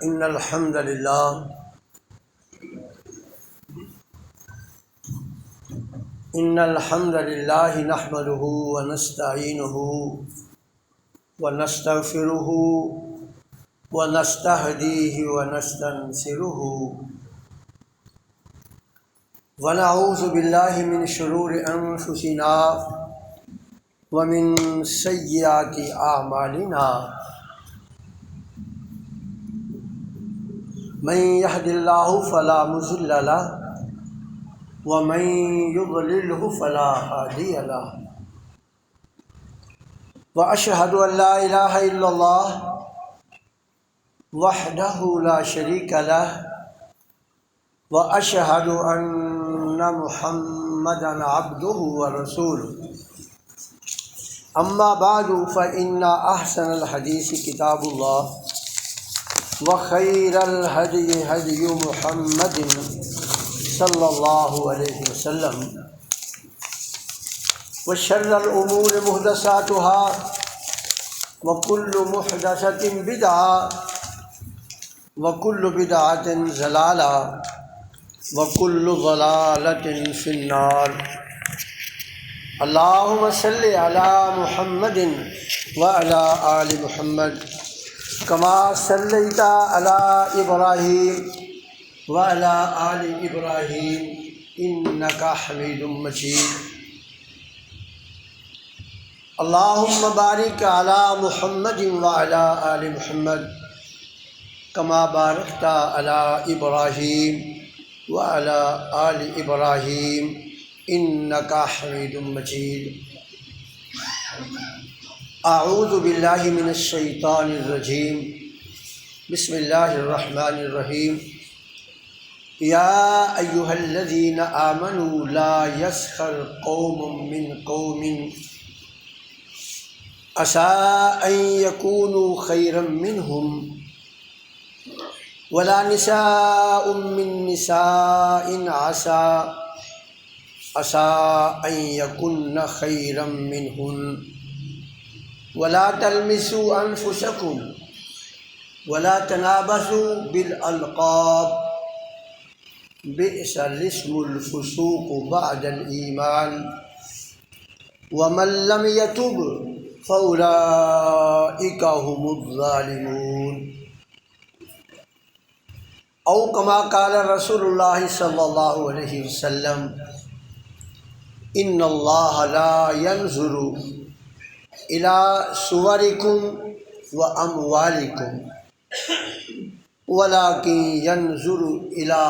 إن الحمد لله نحمده ونستعينه ونستغفره ونستهديه ونستنصره ونعوذ بالله من شرور أنفسنا ومن سيئات أعمالنا من يهد الله فلا مضل له ومن يضلله فلا هادي له وأشهد أن لا إله إلا الله وحده لا شريك له وأشهد أن محمدا عبده ورسوله أما بعد فإن أحسن الحديث كتاب الله وخير الهدي هدي محمد صلى الله عليه وسلم وشر الأمور محدثاتها وكل محدثة بدعة وكل بدعة ضلالة وكل ضلالة في النار اللهم صل على محمد وعلى آل محمد كما صليت على إبراهيم وعلى آل إبراهيم إنك حميد مجيد اللهم بارك على محمد وعلى آل محمد كما باركت على إبراهيم وعلى آل إبراهيم إنك حميد مجيد أعوذ بالله من الشيطان الرجيم بسم الله الرحمن الرحيم يا أيها الذين آمنوا لا يسخر قوم من قوم عسى أن يكونوا خيرا منهم ولا نساء من نساء عسى أن يكن خيرا منهن ولا تلمسوا أنفسكم ولا تنابزوا بالألقاب بئس الاسم الفسوق بعد الإيمان ومن لم يتب فأولئك هم الظالمون أو كما قال رسول الله صلى الله عليه وسلم إن الله لا ينظر إلى صوركم وأموالكم ولكن ينظر إلى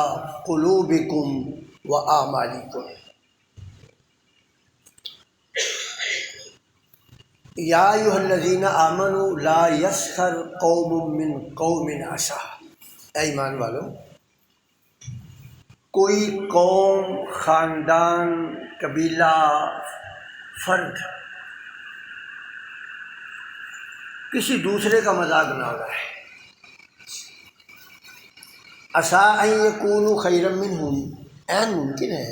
قلوبكم وأعمالكم یا ایھا الذین آمنوا لا یسخر قوم من قوم عسى، اے ایمان والو، کوئی قوم، خاندان، قبیلہ، فرد کسی دوسرے کا مذاق نہ اڑائے۔ عسیٰ ان یکونوا خیرا منہم، عین ممکن ہے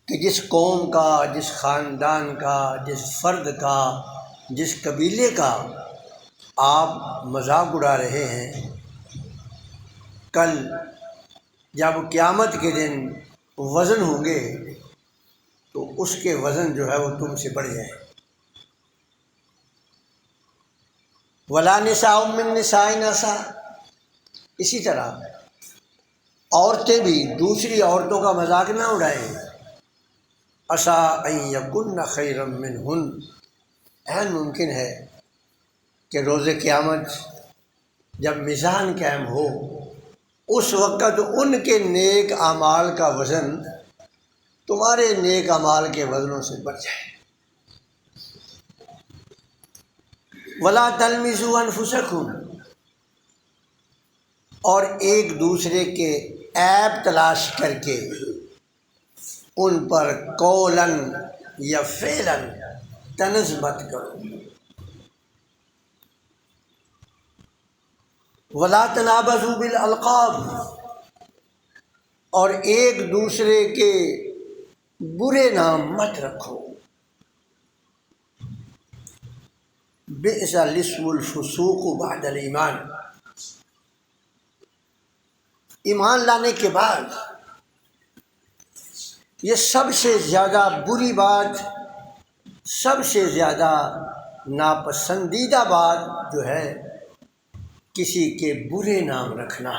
کہ جس قوم کا، جس خاندان کا، جس فرد کا، جس قبیلے کا آپ مذاق اڑا رہے ہیں، کل جب قیامت کے دن وزن ہوں گے تو اس کے وزن جو ہے وہ تم سے بڑھ جائے۔ ولا نساء من نساء عسیٰ، اسی طرح عورتیں بھی دوسری عورتوں کا مذاق نہ اڑائیں۔ عسیٰ ان یکن خیرا منہن، عین ممکن ہے کہ روز قیامت جب میزان قائم ہو اس وقت ان کے نیک اعمال کا وزن تمہارے نیک اعمال کے وزنوں سے بڑھ جائے۔ ولا تلمزوا انفسکم، اور ایک دوسرے کے عیب تلاش کر کے ان پر قولاً یا فعلاً طنز مت کرو۔ ولا تنابزوا بالالقاب، اور ایک دوسرے کے برے نام مت رکھو۔ بئس الاسم الفسوق بعد الایمان، ایمان لانے کے بعد یہ سب سے زیادہ بری بات، سب سے زیادہ ناپسندیدہ بات جو ہے کسی کے برے نام رکھنا،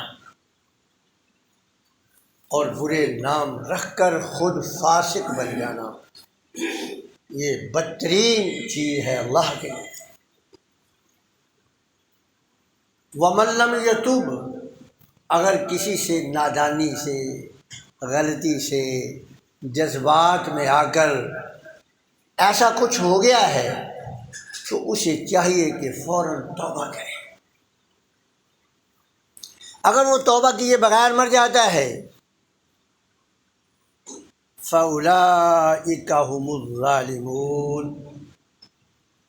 اور برے نام رکھ کر خود فاسق بن جانا، یہ بدترین چیز ہے اللہ کے لیے۔ وَمَن لَّمْ يَتُوب، اگر کسی سے نادانی سے، غلطی سے، جذبات میں آ کر ایسا کچھ ہو گیا ہے تو اسے چاہیے کہ فوراً توبہ کرے۔ اگر وہ توبہ کیے بغیر مر جاتا ہے فَأُولَٰئِكَ هُمُ الظَّالِمُونَ،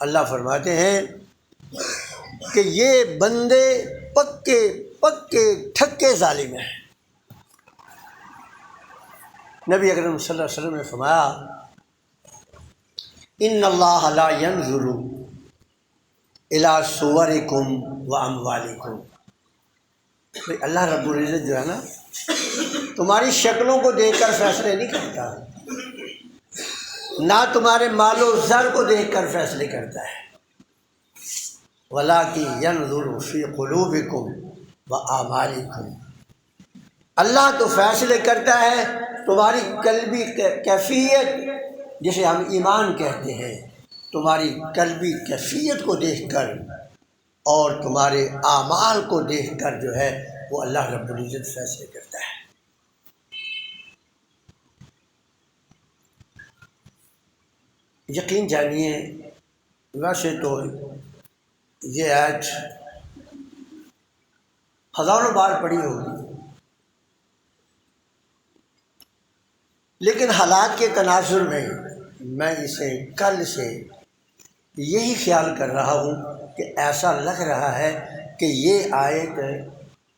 اللہ فرماتے ہیں کہ یہ بندے پکے پکے ٹھکے ظالم ہیں۔ نبی اکرم صلی اللہ علیہ وسلم نے فرمایا ان اللہ لا ينظر الى صورکم واموالکم، اللہ رب العزت جو ہے نا تمہاری شکلوں کو دیکھ کر فیصلے نہیں کرتا، نہ تمہارے مال و زر کو دیکھ کر فیصلے کرتا ہے، وَلَٰكِن يَنظُرُ فِي قُلُوبِكُمْ وَأَعْمَالِكُمْ، اللہ تو فیصلے کرتا ہے تمہاری قلبی کیفیت، جسے ہم ایمان کہتے ہیں، تمہاری قلبی کیفیت کو دیکھ کر اور تمہارے اعمال کو دیکھ کر جو ہے وہ اللہ رب العزت فیصلے کرتا ہے۔ یقین جانیے ویسے تو یہ آیت ہزاروں بار پڑھی ہوگی، لیکن حالات کے تناظر میں اسے کل سے یہی خیال کر رہا ہوں کہ ایسا لگ رہا ہے کہ یہ آیت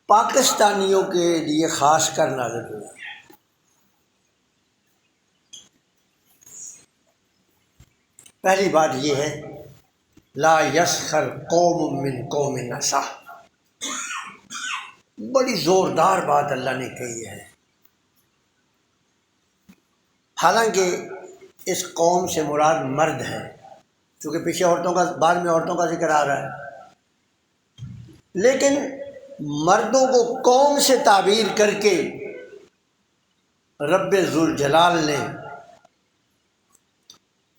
پاکستانیوں کے لیے خاص کر نازل ہوئی ہے۔ پہلی بات یہ ہے لا یسخر قوم من قوم عسیٰ، بڑی زوردار بات اللہ نے کہی ہے۔ حالانکہ اس قوم سے مراد مرد ہے، چونکہ پیچھے عورتوں کا، بعد میں عورتوں کا ذکر آ رہا ہے، لیکن مردوں کو قوم سے تعبیر کر کے رب ذوالجلال نے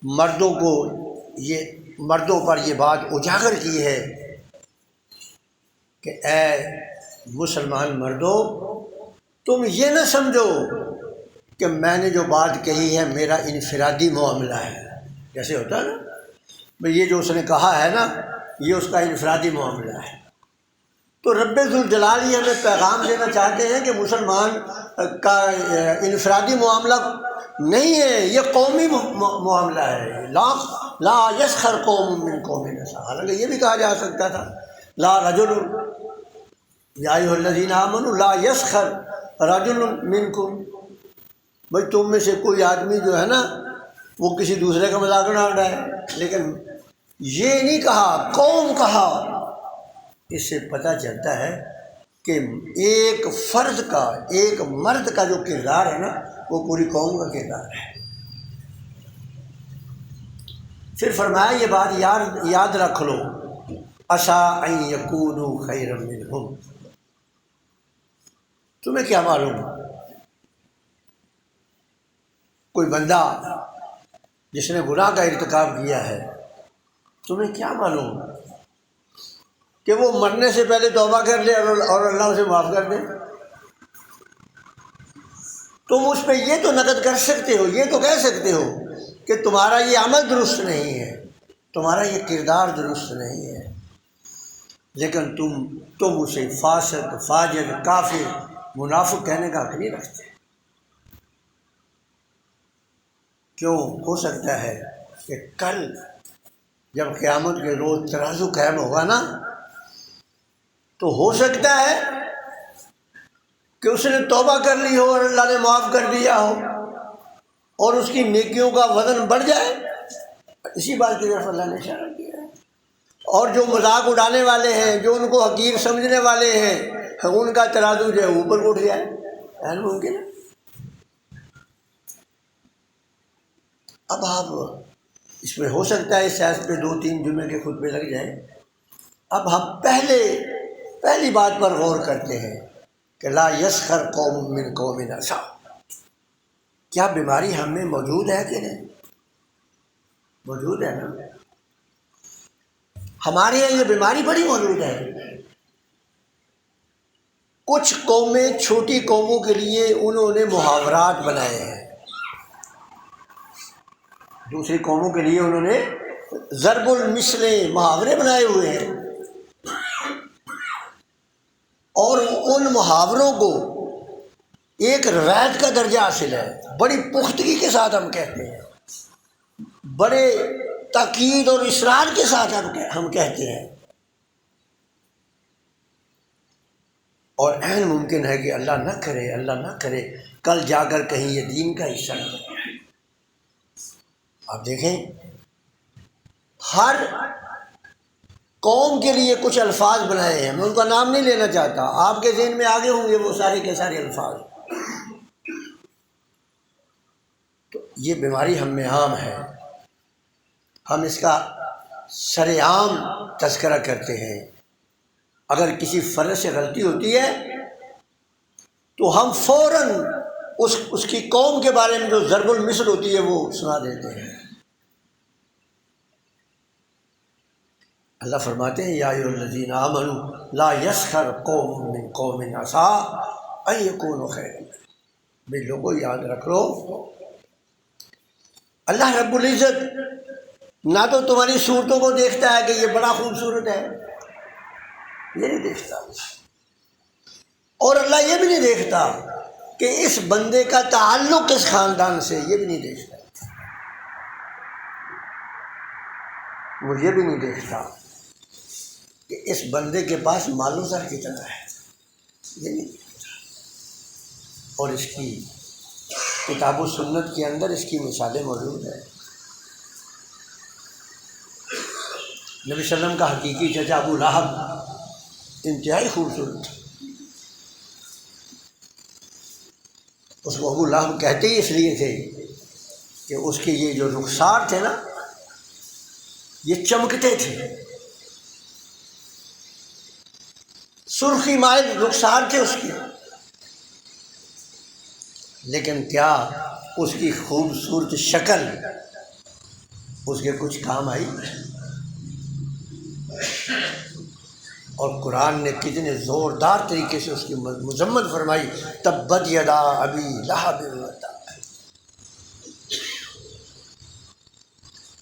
مردوں پر یہ بات اجاگر کی ہے کہ اے مسلمان مردوں، تم یہ نہ سمجھو کہ میں نے جو بات کہی ہے میرا انفرادی معاملہ ہے، جیسے ہوتا ہے نا بھئی یہ جو اس نے کہا ہے نا یہ اس کا انفرادی معاملہ ہے، تو رب ذوالجلال یہ ہمیں پیغام دینا چاہتے ہیں کہ مسلمان کا انفرادی معاملہ نہیں ہے، یہ قومی معاملہ ہے۔ لا یسخر قوم من قوم عسیٰ، حالانکہ یہ بھی کہا جا سکتا تھا لا رجل یا ایھا الذین آمنوا لا یسخر رجل منکم، بھائی تم میں سے کوئی آدمی جو ہے نا وہ کسی دوسرے کا مذاق نہ اڑائے، لیکن یہ نہیں کہا، قوم کہا۔ اس سے پتہ چلتا ہے کہ ایک فرد کا، ایک مرد کا جو کردار ہے نا وہ پوری قوم کا کردار ہے۔ پھر فرمایا یہ بات یاد رکھ لو عسیٰ ان یکونوا خیرا منہم، تمہیں کیا معلوم کوئی بندہ جس نے گناہ کا ارتکاب کیا ہے، تمہیں کیا معلوم کہ وہ مرنے سے پہلے توبہ کر لے اور اللہ اسے معاف کر دے؟ تم اس پہ یہ تو نقد کر سکتے ہو، یہ تو کہہ سکتے ہو کہ تمہارا یہ عمل درست نہیں ہے، تمہارا یہ کردار درست نہیں ہے، لیکن تم اسے فاسق، فاجر، کافر، منافق کہنے کا حق نہیں رکھتے۔ کیوں؟ ہو سکتا ہے کہ کل جب قیامت کے روز ترازو قائم ہوگا نا تو ہو سکتا ہے کہ اس نے توبہ کر لی ہو اور اللہ نے معاف کر دیا ہو اور اس کی نیکیوں کا وزن بڑھ جائے، اسی بات کی طرف اللہ نے اشارہ کیا ہے، اور جو مذاق اڑانے والے ہیں، جو ان کو حقیر سمجھنے والے ہیں، ان کا ترازو جو ہے اوپر اٹھ جائے، غیر ممکن ہے۔ اب آپ اس میں ہو سکتا ہے اس سیاست پہ 2-3 جمعے کے خطبے لگ جائیں۔ اب ہم پہلی بات پر غور کرتے ہیں کہ لا یسخر قوم من قوم عسیٰ، کیا بیماری ہم میں موجود ہے کہ نہیں؟ موجود ہے نا، ہمارے یہاں یہ بیماری بڑی موجود ہے۔ کچھ قومیں چھوٹی قوموں کے لیے انہوں نے محاورات بنائے ہیں، دوسری قوموں کے لیے انہوں نے ضرب المثلیں محاورے بنائے ہوئے ہیں، اور ان محاوروں کو ایک روایت کا درجہ حاصل ہے، بڑی پختگی کے ساتھ ہم کہتے ہیں، بڑے تاکید اور اصرار کے ساتھ ہم کہتے ہیں، اور عین ممکن ہے کہ اللہ نہ کرے کل جا کر کہیں یہ دین کا حصہ نہ بنے۔ آپ دیکھیں ہر قوم کے لیے کچھ الفاظ بنائے ہیں، میں ان کا نام نہیں لینا چاہتا، آپ کے ذہن میں آگے ہوں گے وہ سارے کے سارے الفاظ۔ تو یہ بیماری ہم میں عام ہے، ہم اس کا سر عام تذکرہ کرتے ہیں۔ اگر کسی فرد سے غلطی ہوتی ہے تو ہم فوراً اس کی قوم کے بارے میں جو ضرب المثل ہوتی ہے وہ سنا دیتے ہیں۔ اللہ فرماتے ہیں یا ایھا الذین آمنوا لا یسخر قوم من قوم عسیٰ ان یکونوا خیرا منہم۔ بھئی لوگوں یاد رکھ لو، اللہ رب العزت نہ تو تمہاری صورتوں کو دیکھتا ہے کہ یہ بڑا خوبصورت ہے، یہ نہیں دیکھتا، اور اللہ یہ بھی نہیں دیکھتا کہ اس بندے کا تعلق کس خاندان سے، یہ بھی نہیں دیکھتا، وہ یہ بھی نہیں دیکھتا کہ اس بندے کے پاس مال و زر کتنا ہے، یہ نہیں دیکھتا۔ اور اس کی کتاب و سنت کے اندر اس کی مثالیں موجود ہیں۔ نبی صلی اللہ علیہ وسلم کا حقیقی چچا ابو لہب انتہائی خوبصورت تھا، اس کو ابو لہب کہتے ہی اس لیے تھے کہ اس کے یہ جو رخسار تھے نا یہ چمکتے تھے، سرخی مائل رخسار تھے اس کی، لیکن کیا اس کی خوبصورت شکل اس کے کچھ کام آئی؟ اور قرآن نے کتنے زوردار طریقے سے اس کی مذمت فرمائی، تبت یدا ابی لہب وتب۔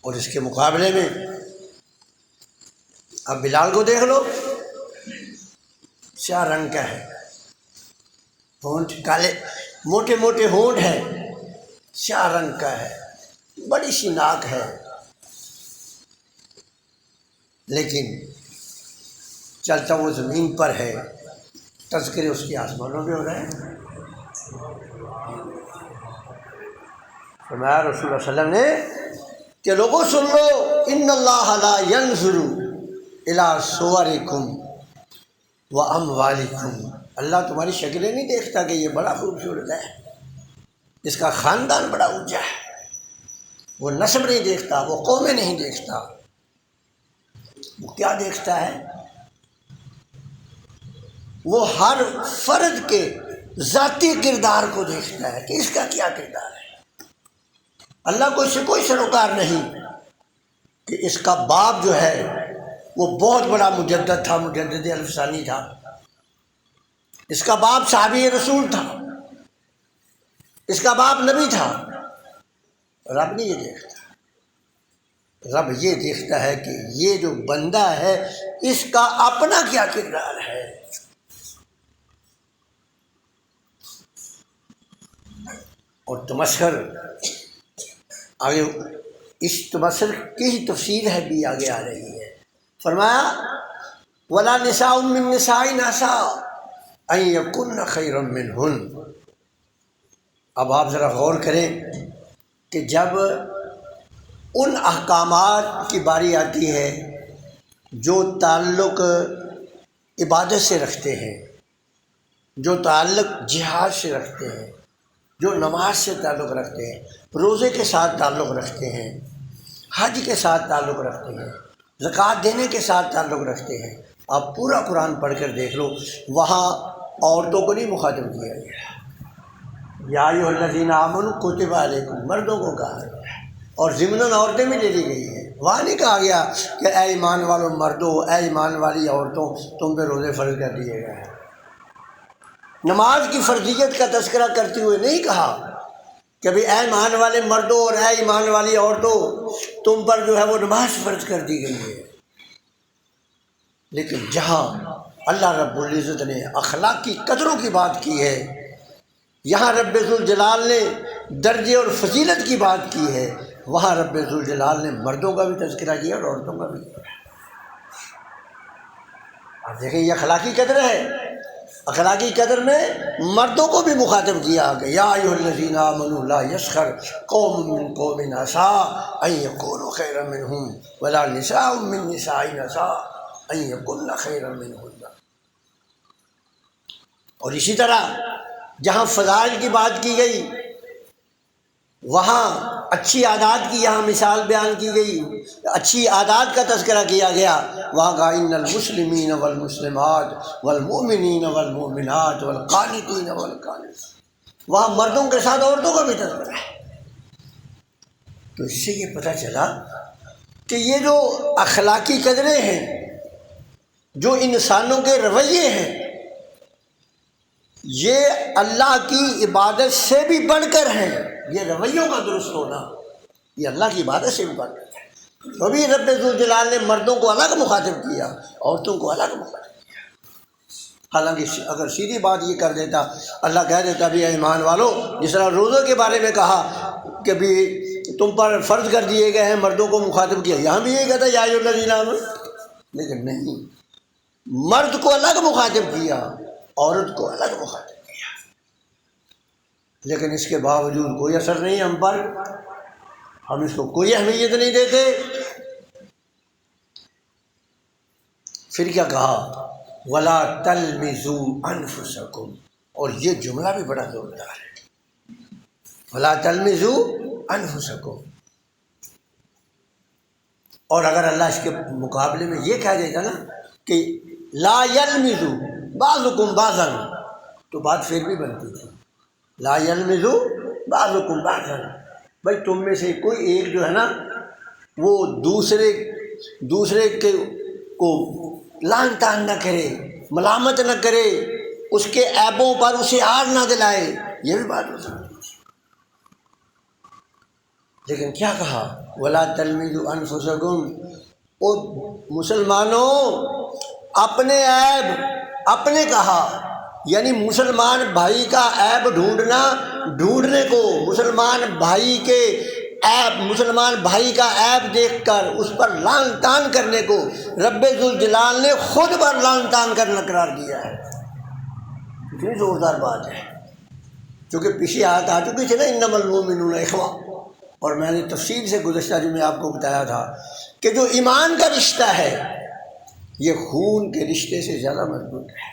اور اس کے مقابلے میں اب بلال کو دیکھ لو، سیاہ رنگ کا ہے، ہونٹ کالے، موٹے موٹے ہونٹ ہیں، سیاہ رنگ کا ہے، بڑی سی ناک ہے، لیکن چلتا وہ زمین پر ہے، تذکرے اس کے آسمانوں میں ہو رہے ہیں۔ فرمایا رسول اللہ صلی اللہ علیہ وسلم نے کہ لوگوں سن لو، ان اللہ لا ینظر الی صورکم واموالکم، اللہ تمہاری شکلیں نہیں دیکھتا کہ یہ بڑا خوبصورت ہے، اس کا خاندان بڑا اونچا ہے، وہ نسب نہیں دیکھتا، وہ قومیں نہیں دیکھتا، وہ کیا دیکھتا ہے؟ وہ ہر فرد کے ذاتی کردار کو دیکھتا ہے کہ اس کا کیا کردار ہے۔ اللہ کو اس سے کوئی سروکار نہیں کہ اس کا باپ جو ہے وہ بہت بڑا مجدد تھا، مجدد الف ثانی تھا، اس کا باپ صحابی رسول تھا، اس کا باپ نبی تھا۔ رب نہیں یہ دیکھتا، رب یہ دیکھتا ہے کہ یہ جو بندہ ہے اس کا اپنا کیا کردار ہے۔ اور تمسخر آگے، اس تمسخر کی ہی تفسیر ہے بھی آگے آ رہی ہے۔ فرمایا ولا نساء من نساء عسیٰ ان یکن خیرا منہن۔ اب آپ ذرا غور کریں کہ جب ان احکامات کی باری آتی ہے جو تعلق عبادت سے رکھتے ہیں، جو تعلق جہاد سے رکھتے ہیں، جو نماز سے تعلق رکھتے ہیں، روزے کے ساتھ تعلق رکھتے ہیں، حج کے ساتھ تعلق رکھتے ہیں، زکوٰۃ دینے کے ساتھ تعلق رکھتے ہیں، آپ پورا قرآن پڑھ کر دیکھ لو، وہاں عورتوں کو نہیں مخاطب کیا گیا ہے۔ یا ایھا الذین آمنوا کتب علیکم، مردوں کو کہا گیا ہے، اور ضمناً عورتیں بھی لے لی گئی ہیں۔ وہاں نہیں کہا گیا کہ اے ایمان والوں مردوں، اے ایمان والی عورتوں، تم پہ روزے فرض کر دیے گئے ہیں۔ نماز کی فرضیت کا تذکرہ کرتے ہوئے نہیں کہا کہ بھی اے ایمان والے مردوں اور اے ایمان والی عورتوں، تم پر جو ہے وہ نماز فرض کر دی گئی ہے۔ لیکن جہاں اللہ رب العزت نے اخلاقی قدروں کی بات کی ہے، یہاں رب ذوالجلال نے درجے اور فضیلت کی بات کی ہے، وہاں رب ذوالجلال نے مردوں کا بھی تذکرہ کیا اور عورتوں کا بھی کیا۔ آپ دیکھیں یہ اخلاقی قدر ہے۔ اخلاقی قدر میں مردوں کو بھی مخاطب کیا کہ یا ایھا الذین آمنوا لا یسخر قوم من قوم عسیٰ ان یکونوا خیرا منہم ولا نساء من نساء عسیٰ ان یکن خیرا منہن۔ اور اسی طرح جہاں فضائل کی بات کی گئی، وہاں اچھی عادات کی یہاں مثال بیان کی گئی، اچھی عادات کا تذکرہ کیا گیا، وہاں کہا ان المسلمین والمسلمات والمؤمنین والمؤمنات والقانتین والقانتات، وہاں مردوں کے ساتھ عورتوں کا بھی تذکرہ ہے۔ تو اس سے یہ پتہ چلا کہ یہ جو اخلاقی قدریں ہیں، جو انسانوں کے رویے ہیں، یہ اللہ کی عبادت سے بھی بڑھ کر ہیں۔ یہ رویوں کا درست ہونا یہ اللہ کی عبادت سے بھی بڑھ کر ہے۔ تو بھی رب ذوالجلال نے مردوں کو الگ مخاطب کیا، عورتوں کو الگ مخاطب کیا۔ حالانکہ اگر سیدھی بات یہ کر دیتا، اللہ کہہ دیتا بھی ایمان والو، جس طرح روزوں کے بارے میں کہا کہ بھی تم پر فرض کر دیے گئے ہیں، مردوں کو مخاطب کیا، یہاں بھی یہ کہتا یا ایھا الذین آمنوا، لیکن نہیں، مرد کو الگ مخاطب کیا، عورت کو الگ مخاطب کیا۔ لیکن اس کے باوجود کوئی اثر نہیں ہم پر، ہم اس کو کوئی اہمیت نہیں دیتے۔ پھر کیا کہا وَلَا تَلْمِزُوا أَنفُسَكُمْ، اور یہ جملہ بھی بڑا زوردار ہے، وَلَا تَلْمِزُوا أَنفُسَكُمْ۔ اور اگر اللہ اس کے مقابلے میں یہ کہہ دیتا نا کہ لا یلمزوا بعضکم بعضا، تو بات پھر بھی بنتی تھی، لا یلمزوا بعضکم بعضا، بھائی تم میں سے کوئی ایک جو ہے نا وہ دوسرے کے کو لعن طعن نہ کرے، ملامت نہ کرے، اس کے عیبوں پر اسے آڑ نہ دلائے، یہ بھی بات ہو سکتی ہے۔ لیکن کیا کہا وَلَا تَلْمِزُوا أَنفُسَكُمْ، اور مسلمانوں اپنے عیب اپنے کہا، یعنی مسلمان بھائی کا عیب ڈھونڈنے کو، مسلمان بھائی کے عیب، مسلمان بھائی کا عیب دیکھ کر اس پر لعن طعن کرنے کو رب ذوالجلال نے خود پر لعن طعن کرنا قرار دیا ہے۔ کتنی زوردار بات ہے، کیونکہ پیچھے آیت آ چکی تھی نا انما المؤمنون اخوہ، اور میں نے تفصیل سے گزشتہ جمعے آپ کو بتایا تھا کہ جو ایمان کا رشتہ ہے یہ خون کے رشتے سے زیادہ مضبوط ہے۔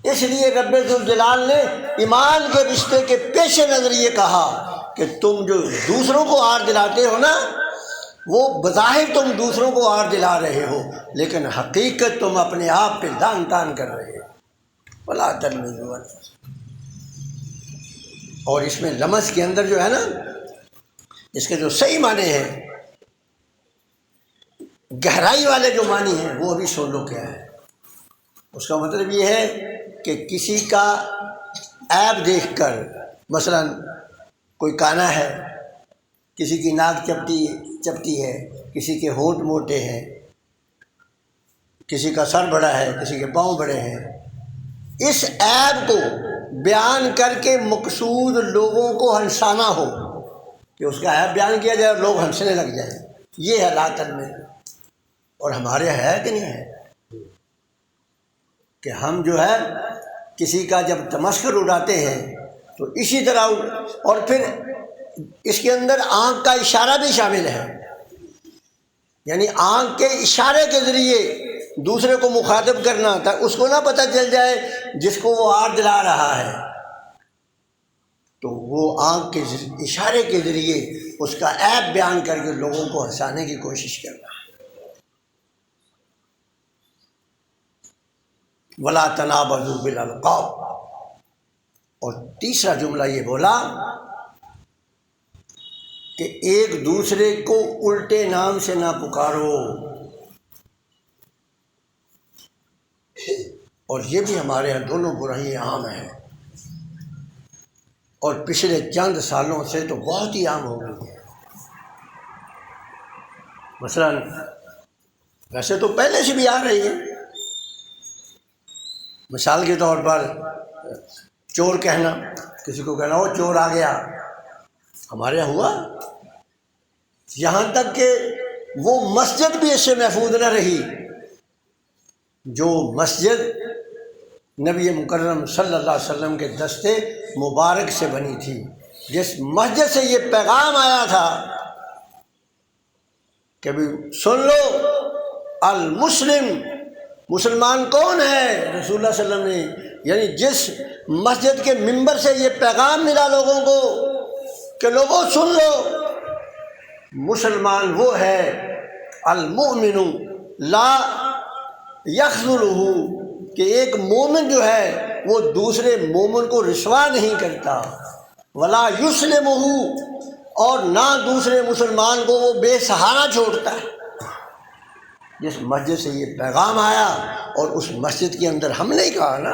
اس لیے رب ذوالجلال نے ایمان کے رشتے کے پیش نظر یہ کہا کہ تم جو دوسروں کو آڑ دلاتے ہو نا، وہ بظاہر تم دوسروں کو آڑ دلا رہے ہو، لیکن حقیقت تم اپنے آپ پہ لعن طعن کر رہے ہو۔ وَلَا تَلْمِزُوا أَنفُسَكُمْ، اور اس میں لمز کے اندر جو ہے نا، اس کے جو صحیح معنی ہیں، گہرائی والے جو معنی ہیں وہ ابھی سن لو کیا ہے۔ اس کا مطلب یہ ہے کہ کسی کا عیب دیکھ کر، مثلا کوئی کانا ہے، کسی کی ناک چپٹی ہے، کسی کے ہونٹ موٹے ہیں، کسی کا سر بڑا ہے، کسی کے پاؤں بڑے ہیں، اس عیب کو بیان کر کے مقصود لوگوں کو ہنسانا ہو، کہ اس کا عیب بیان کیا جائے اور لوگ ہنسنے لگ جائیں، یہ ہے لا تلمزوا۔ اور ہمارے ہے کہ نہیں ہے کہ ہم جو ہے کسی کا جب تمسخر اڑاتے ہیں تو اسی طرح، اور پھر اس کے اندر آنکھ کا اشارہ بھی شامل ہے، یعنی آنکھ کے اشارے کے ذریعے دوسرے کو مخاطب کرنا تھا، اس کو نہ پتہ چل جائے جس کو وہ ہاتھ دلا رہا ہے، تو وہ آنکھ کے اشارے کے ذریعے اس کا عیب بیان کر کے لوگوں کو ہنسانے کی کوشش کرنا۔ ولا تنابزوا بالالقاب، اور تیسرا جملہ یہ بولا کہ ایک دوسرے کو الٹے نام سے نہ پکارو، اور یہ بھی ہمارے یہاں دونوں برائیاں عام ہیں، اور پچھلے چند سالوں سے تو بہت ہی عام ہو گئی ہے۔ مثلا ویسے تو پہلے سے بھی آ رہی ہے، مثال کے طور پر چور کہنا، کسی کو کہنا وہ چور آ گیا، ہمارے یہاں ہوا، یہاں تک کہ وہ مسجد بھی اس سے محفوظ نہ رہی جو مسجد نبی مکرم صلی اللہ علیہ وسلم کے دستے مبارک سے بنی تھی، جس مسجد سے یہ پیغام آیا تھا کہ بھی سن لو، المسلم، مسلمان کون ہے؟ رسول اللہ صلی اللہ علیہ وسلم نے، یعنی جس مسجد کے ممبر سے یہ پیغام ملا لوگوں کو کہ لوگوں سن لو، مسلمان وہ ہے المؤمن لا یخذلہ، کہ ایک مومن جو ہے وہ دوسرے مومن کو رسوا نہیں کرتا، ولا یسلمہ، اور نہ دوسرے مسلمان کو وہ بے سہارا چھوڑتا ہے۔ جس مسجد سے یہ پیغام آیا اور اس مسجد کے اندر ہم نے کہا نا،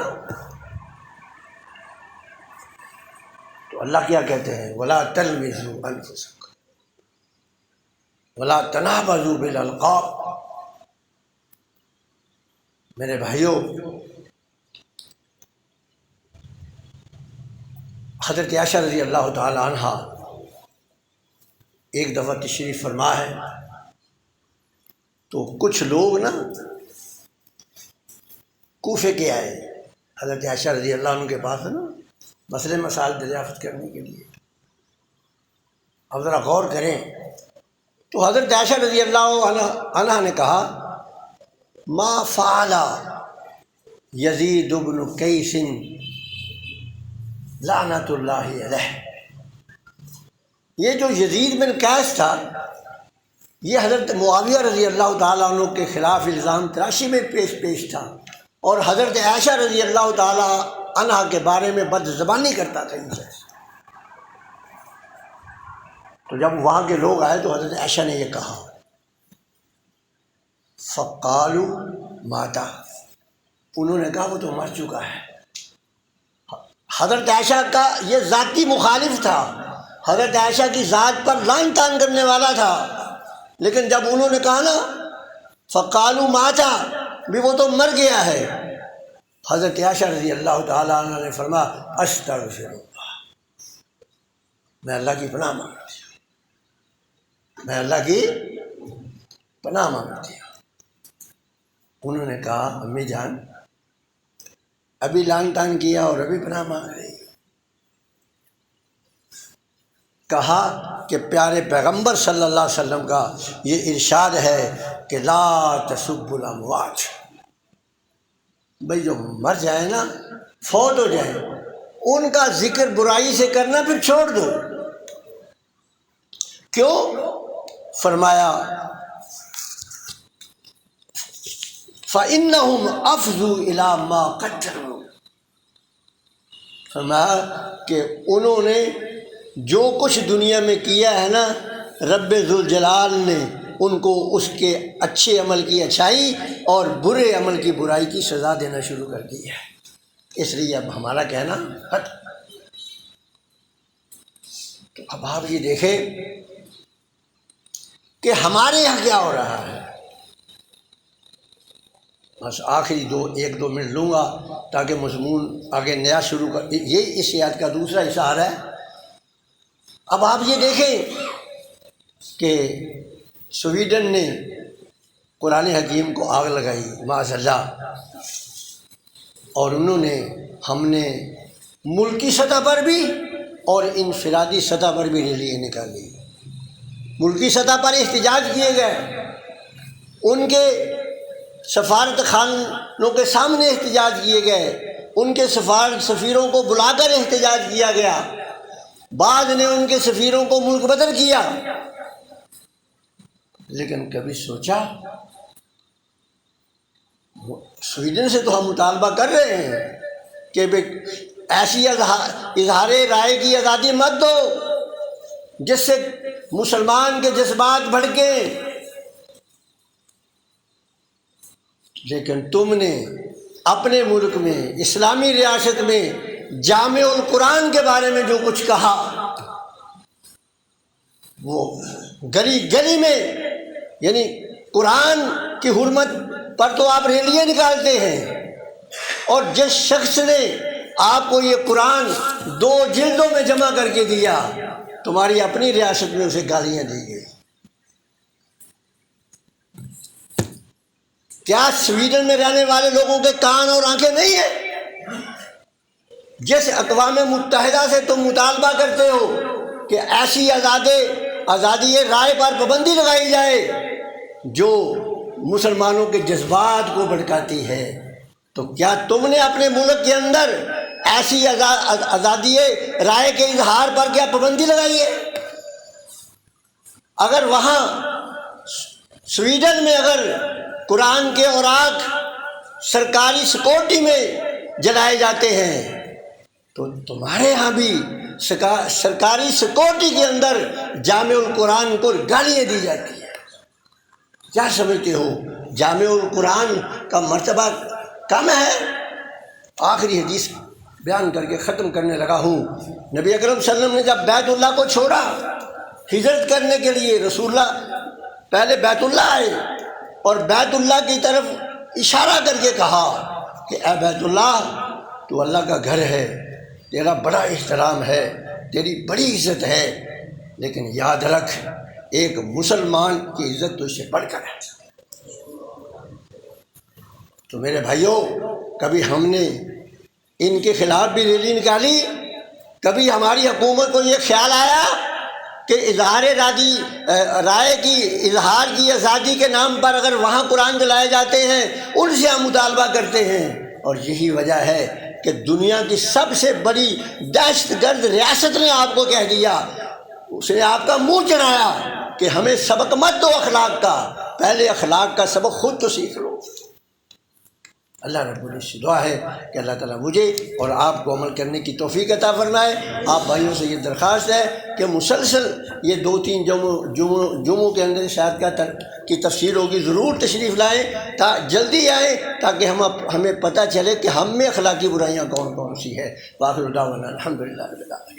تو اللہ کیا کہتے ہیں؟ ولا تلمزوا انفسکم ولا تنابزوا بالالقاب۔ میرے بھائیوں، حضرت عائشہ رضی اللہ تعالی عنہ ایک دفعہ تشریف فرما ہے، تو کچھ لوگ نا کوفے کے آئے حضرت عائشہ رضی اللہ عنہ کے پاس نا مسئلے مسائل دریافت کرنے کے لیے۔ اب ذرا غور کریں تو حضرت عائشہ رضی اللہ عنہ نے کہا ما فعل یزید بن قیس لعنت اللہ علیہ۔ یہ جو یزید بن قیس تھا، یہ حضرت معاویہ رضی اللہ تعالیٰ عنہ کے خلاف الزام تراشی میں پیش تھا، اور حضرت عائشہ رضی اللہ تعالیٰ عنہ کے بارے میں بد زبانی کرتا تھا ان سے۔ تو جب وہاں کے لوگ آئے تو حضرت عائشہ نے یہ کہا، فقالوا ماتا، انہوں نے کہا وہ تو مر چکا ہے۔ حضرت عائشہ کا یہ ذاتی مخالف تھا، حضرت عائشہ کی ذات پر لعن طعن کرنے والا تھا، لیکن جب انہوں نے کہا نا فقالوا ماتا، بھی وہ تو مر گیا ہے، حضرت عائشہ رضی اللہ تعالیٰ عنہ نے فرمایا استغفر اللہ، میں اللہ کی پناہ مانگتی ہوں، میں اللہ کی پناہ مانگتی ہوں۔ انہوں نے کہا امی جان ابھی لعن طعن کیا اور ابھی پناہ مانگ رہی۔ کہا کہ پیارے پیغمبر صلی اللہ علیہ وسلم کا یہ ارشاد ہے کہ لا تسبوا الاموات، بھئی جو مر جائے نا، فوت ہو جائے، ان کا ذکر برائی سے کرنا پھر چھوڑ دو۔ کیوں؟ فرمایا فَإِنَّهُمْ أَفْضُوا إِلَىٰ مَا قَدَّرُوا، فرمایا کہ انہوں نے جو کچھ دنیا میں کیا ہے نا، رب ذوالجلال نے ان کو اس کے اچھے عمل کی اچھائی اور برے عمل کی برائی کی سزا دینا شروع کر دی ہے۔ اس لیے اب ہمارا کہنا ہٹ۔ تو اب آپ یہ دیکھیں کہ ہمارے یہاں کیا ہو رہا ہے۔ بس آخری ایک دو منٹ لوں گا تاکہ مضمون آگے نیا شروع کر، یہ اس آیت کا دوسرا اشارہ ہے۔ اب آپ یہ دیکھیں کہ سویڈن نے قرآن حکیم کو آگ لگائی معاذ اللہ، اور انہوں نے، ہم نے ملکی سطح پر بھی اور انفرادی سطح پر بھی ریلیاں نکالی۔ ملکی سطح پر احتجاج کیے گئے، ان کے سفارت خانوں کے سامنے احتجاج کیے گئے، ان کے سفیروں کو بلا کر احتجاج کیا گیا، بعض نے ان کے سفیروں کو ملک بدر کیا، لیکن کبھی سوچا سویڈن سے تو ہم مطالبہ کر رہے ہیں کہ ایسی اظہار رائے کی آزادی مت دو جس سے مسلمان کے جذبات بھڑکیں، لیکن تم نے اپنے ملک میں اسلامی ریاست میں جامع القرآن کے بارے میں جو کچھ کہا، وہ گلی گلی میں، یعنی قرآن کی حرمت پر تو آپ ریلیاں نکالتے ہیں، اور جس شخص نے آپ کو یہ قرآن 2 جلدوں میں جمع کر کے دیا، تمہاری اپنی ریاست میں اسے گالیاں دی گئی۔ کیا سویڈن میں رہنے والے لوگوں کے کان اور آنکھیں نہیں ہیں؟ جس اقوام متحدہ سے تم مطالبہ کرتے ہو کہ ایسی آزادی رائے پر پابندی لگائی جائے جو مسلمانوں کے جذبات کو بھڑکاتی ہے، تو کیا تم نے اپنے ملک کے اندر ایسی آزادی رائے کے اظہار پر کیا پابندی لگائی ہے؟ اگر وہاں سویڈن میں اگر قرآن کے اوراق سرکاری سیکورٹی میں جلائے جاتے ہیں تو تمہارے ہاں بھی سرکاری سیکورٹی کے اندر جامع القرآن کو گالیاں دی جاتی ہیں۔ کیا سمجھتے ہو جامع القرآن کا مرتبہ کم ہے؟ آخری حدیث بیان کر کے ختم کرنے لگا ہوں۔ نبی اکرم صلی اللہ علیہ وسلم نے جب بیت اللہ کو چھوڑا ہجرت کرنے کے لیے، رسول اللہ پہلے بیت اللہ آئے اور بیت اللہ کی طرف اشارہ کر کے کہا کہ اے بیت اللہ، تو اللہ کا گھر ہے، تیرا بڑا احترام ہے، تیری بڑی عزت ہے، لیکن یاد رکھ ایک مسلمان کی عزت تو اس سے بڑھ کر ہے۔ تو میرے بھائیوں، کبھی ہم نے ان کے خلاف بھی ریلی نکالی، کبھی ہماری حکومت کو یہ خیال آیا کہ اظہار رائے کی اظہار کی آزادی کے نام پر اگر وہاں قرآن جلائے جاتے ہیں ان سے ہم مطالبہ کرتے ہیں، اور یہی وجہ ہے کہ دنیا کی سب سے بڑی دہشت گرد ریاست نے آپ کو کہہ دیا، اس نے آپ کا منہ چڑھایا کہ ہمیں سبق مت دو اخلاق کا، پہلے اخلاق کا سبق خود تو سیکھ لو۔ اللہ رب العزت سے دعا ہے کہ اللہ تعالیٰ مجھے اور آپ کو عمل کرنے کی توفیق عطا فرمائے۔ آپ بھائیوں سے یہ درخواست ہے کہ مسلسل یہ 2-3 جمعوں کے اندر شاید کی تفسیر ہوگی، ضرور تشریف لائیں، جلدی آئیں تاکہ ہمیں پتہ چلے کہ ہم میں اخلاقی برائیاں کون کون سی ہے۔ وآخر دعوانا الحمدللہ رب العالمین۔